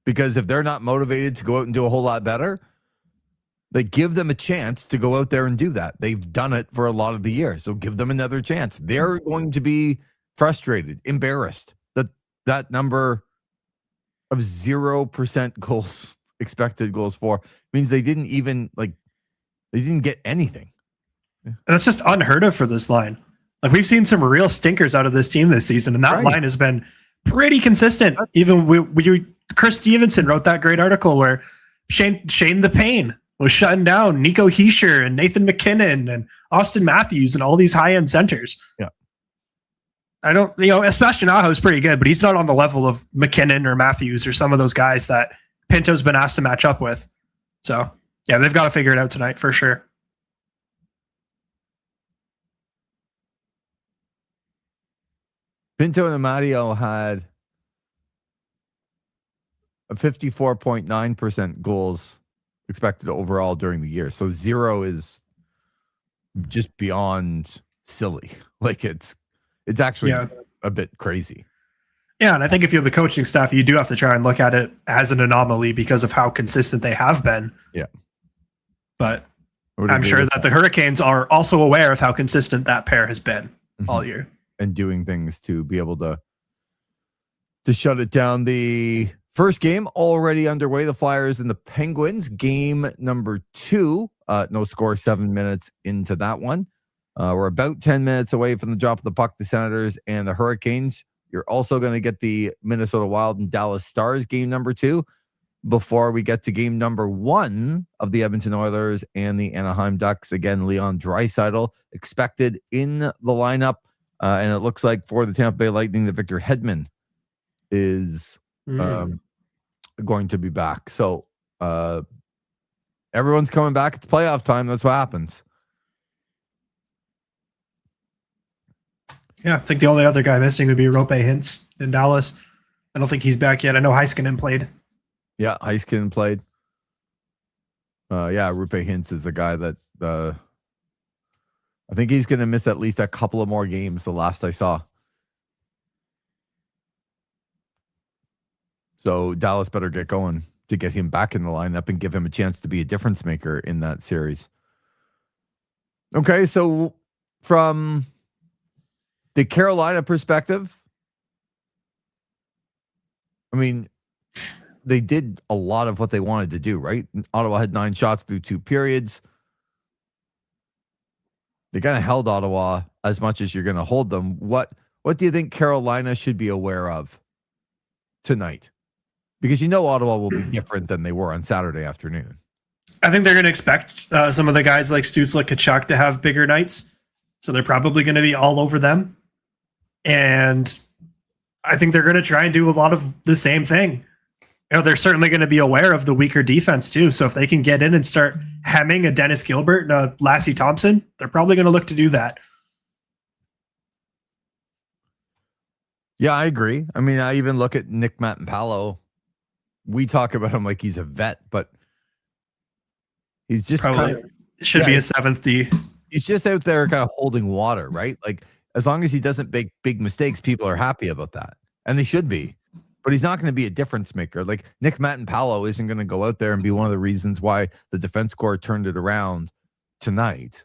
Because if they're not motivated to go out and do a whole lot better, they give them a chance to go out there and do that. They've done it for a lot of the year, so give them another chance. They're going to be frustrated, embarrassed that number of 0% goals, expected goals for, means they didn't get anything. And that's just unheard of for this line. Like, we've seen some real stinkers out of this team this season, and that line has been pretty consistent. Even Chris Stevenson wrote that great article where Shane the Pain was shutting down Nico Hischier and Nathan McKinnon and Austin Matthews and all these high-end centers. Yeah. Sebastian Aho is pretty good, but he's not on the level of McKinnon or Matthews or some of those guys that Pinto's been asked to match up with. So, yeah, they've got to figure it out tonight for sure. Pinto and Amadio had a 54.9% goals expected overall during the year. So 0 is just beyond silly. Like, it's actually a bit crazy. Yeah, and I think if you're the coaching staff, you do have to try and look at it as an anomaly because of how consistent they have been. Yeah. But I'm sure that the Hurricanes are also aware of how consistent that pair has been all year. And doing things to be able to shut it down. The first game already underway. The Flyers and the Penguins. Game number 2. No score, 7 minutes into that one. We're about 10 minutes away from the drop of the puck. The Senators and the Hurricanes. You're also going to get the Minnesota Wild and Dallas Stars game number 2 before we get to game number 1 of the Edmonton Oilers and the Anaheim Ducks. Again, Leon Draisaitl expected in the lineup. And it looks like for the Tampa Bay Lightning that Victor Hedman is going to be back. So everyone's coming back. It's playoff time. That's what happens. Yeah, I think the only other guy missing would be Rope Hintz in Dallas. I don't think he's back yet. I know Heiskanen played. Yeah, Heiskanen played. Rupe Hintz is a guy that I think he's going to miss at least a couple of more games, the last I saw. So Dallas better get going to get him back in the lineup and give him a chance to be a difference maker in that series. Okay, so from the Carolina perspective, I mean, they did a lot of what they wanted to do, right? Ottawa had 9 shots through 2 periods. They kind of held Ottawa as much as you're going to hold them. What do you think Carolina should be aware of tonight? Because Ottawa will be different than they were on Saturday afternoon. I think they're going to expect some of the guys like Stützle, Tkachuk to have bigger nights. So they're probably going to be all over them. And I think they're going to try and do a lot of the same thing. they're certainly going to be aware of the weaker defense too. So if they can get in and start hemming a Dennis Gilbert and a Lassie Thompson, they're probably going to look to do that. Yeah, I agree. I mean, I even look at Nick Mattampalo. We talk about him like he's a vet, but he's just probably should be a 7th D. He's just out there kind of holding water, right? Like, as long as he doesn't make big mistakes, people are happy about that. And they should be. But he's not going to be a difference maker. Like, Nick Mattampalo isn't going to go out there and be one of the reasons why the defense corps turned it around tonight.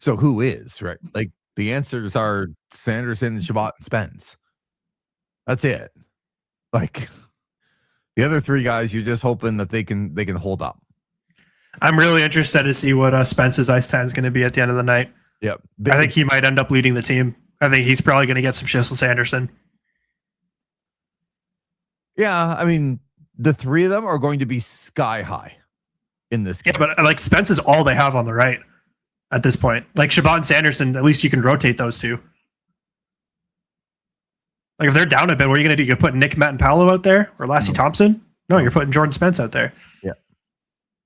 So who is, right? Like, the answers are Sanderson and Chabot and Spence. That's it. Like, the other 3 guys, you're just hoping that they can hold up. I'm really interested to see what Spence's ice time is going to be at the end of the night. Yep. I think he might end up leading the team. I think he's probably going to get some shifts with Sanderson. Yeah, I mean, the 3 of them are going to be sky high in this game. Yeah, but like Spence is all they have on the right at this point. Like Chabot and Sanderson, at least you can rotate those 2. Like if they're down a bit, what are you going to do? You put Nick Mattampalo out there or Lassie Thompson? No, you're putting Jordan Spence out there. Yeah.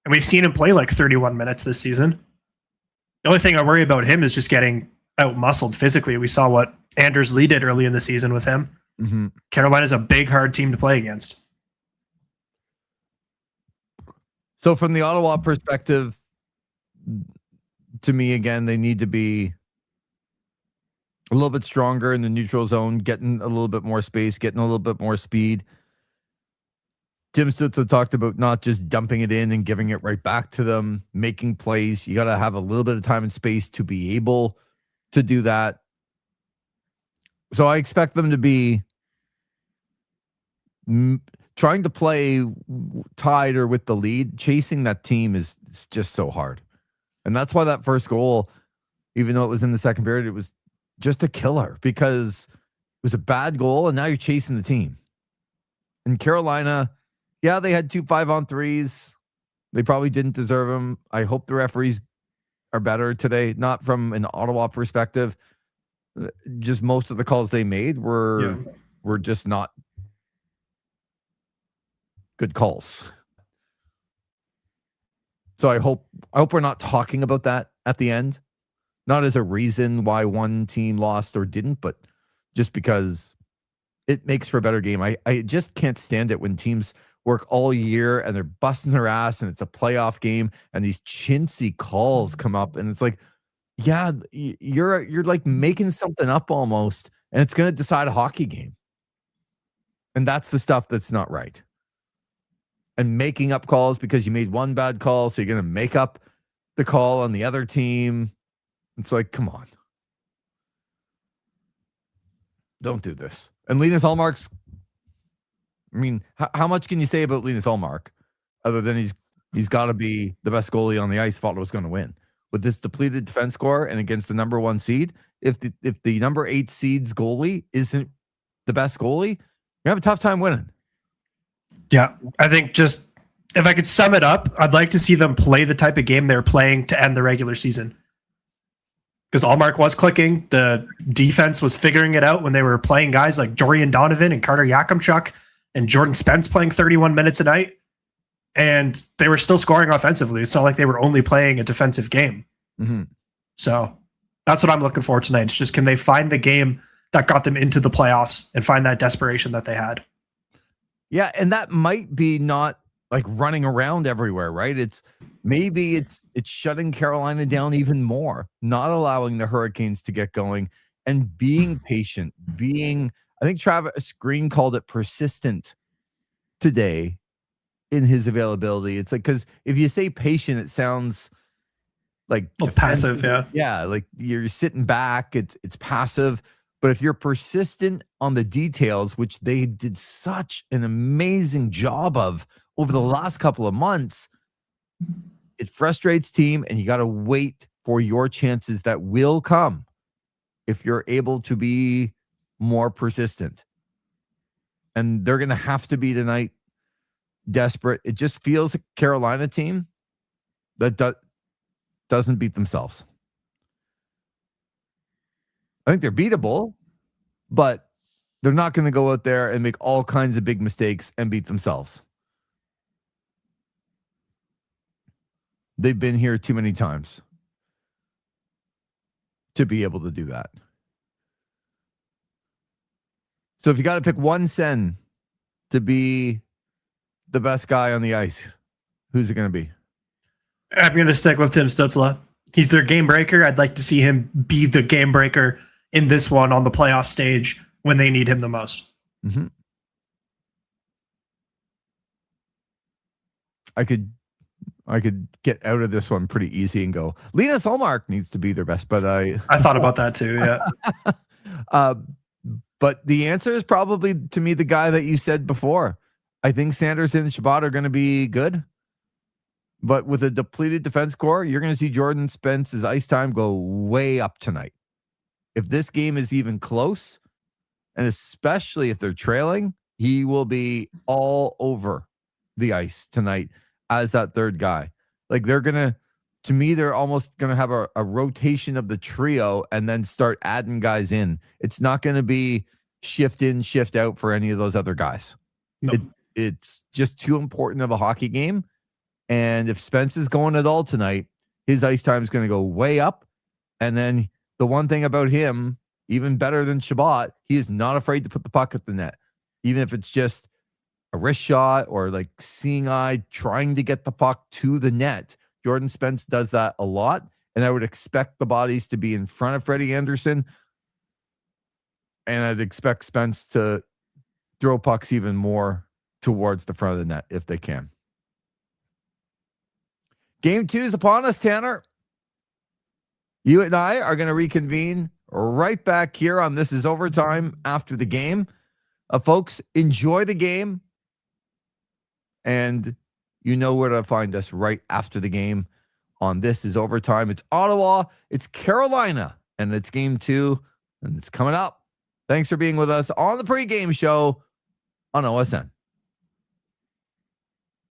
And we've seen him play like 31 minutes this season. The only thing I worry about him is just getting out muscled physically. We saw what Anders Lee did early in the season with him. Mm-hmm. Carolina's a big, hard team to play against. So from the Ottawa perspective, to me, again, they need to be a little bit stronger in the neutral zone, getting a little bit more space, getting a little bit more speed. Jim Stutzel talked about not just dumping it in and giving it right back to them, making plays. You got to have a little bit of time and space to be able to do that. So I expect them to be trying to play tied or with the lead. Chasing that team is just so hard. And that's why that first goal, even though it was in the second period, it was just a killer because it was a bad goal and now you're chasing the team. And Carolina, yeah, they had 2 5-on-3s. They probably didn't deserve them. I hope the referees are better today, not from an Ottawa perspective. Just most of the calls they made were just not good calls. So I hope we're not talking about that at the end. Not as a reason why one team lost or didn't, but just because it makes for a better game. I just can't stand it when teams work all year and they're busting their ass and it's a playoff game and these chintzy calls come up and it's like, yeah, you're like making something up almost and it's going to decide a hockey game. And that's the stuff that's not right. And making up calls because you made one bad call, so you're going to make up the call on the other team. It's like, come on. Don't do this. And Linus Ullmark's, I mean, how much can you say about Linus Ullmark other than he's got to be the best goalie on the ice, thought it was going to win. With this depleted defense score and against the number 1 seed, if the number 8 seed's goalie isn't the best goalie, you have a tough time winning. Yeah, I think just if I could sum it up, I'd like to see them play the type of game they're playing to end the regular season. Because Ullmark was clicking. The defense was figuring it out when they were playing guys like Jorian Donovan and Carter Yakimchuk and Jordan Spence playing 31 minutes a night. And they were still scoring offensively. It's not like they were only playing a defensive game. Mm-hmm. So that's what I'm looking for tonight. It's just, can they find the game that got them into the playoffs and find that desperation that they had? Yeah, and that might be not like running around everywhere, right? It's shutting Carolina down even more, not allowing the Hurricanes to get going and being patient, I think Travis Green called it persistent today in his availability. It's like, because if you say patient, it sounds like passive. Yeah, like you're sitting back, it's passive. But if you're persistent on the details, which they did such an amazing job of over the last couple of months, it frustrates team, and you got to wait for your chances that will come if you're able to be more persistent. And they're going to have to be tonight desperate. It just feels like a Carolina team that doesn't beat themselves. I think they're beatable, but they're not going to go out there and make all kinds of big mistakes and beat themselves. They've been here too many times to be able to do that. So if you got to pick one Sen to be the best guy on the ice, who's it going to be? I'm going to stick with Tim Stützle. He's their game breaker. I'd like to see him be the game breaker in this one on the playoff stage when they need him the most. Mm-hmm. I could get out of this one pretty easy and go, Linus Ullmark needs to be their best, but I thought about that too, yeah. But the answer is probably, to me, the guy that you said before. I think Sanderson and Chabot are going to be good, but with a depleted defense core, you're going to see Jordan Spence's ice time go way up tonight. If this game is even close, and especially if they're trailing, he will be all over the ice tonight as that third guy. Like to me, they're almost going to have a rotation of the trio and then start adding guys in. It's not going to be shift in, shift out for any of those other guys. No. It's just too important of a hockey game. And if Spence is going at all tonight, his ice time is going to go way up. And then the one thing about him, even better than Chabot, he is not afraid to put the puck at the net, even if it's just a wrist shot or like seeing eye trying to get the puck to the net. Jordan Spence does that a lot, and I would expect the bodies to be in front of Freddie Anderson, and I'd expect Spence to throw pucks even more towards the front of the net if they can. Game 2 is upon us, Tanner. You and I are going to reconvene right back here on This Is Overtime after the game. Folks, enjoy the game. And you know where to find us right after the game on This Is Overtime. It's Ottawa, it's Carolina, and it's game 2, and it's coming up. Thanks for being with us on the pregame show on OSN.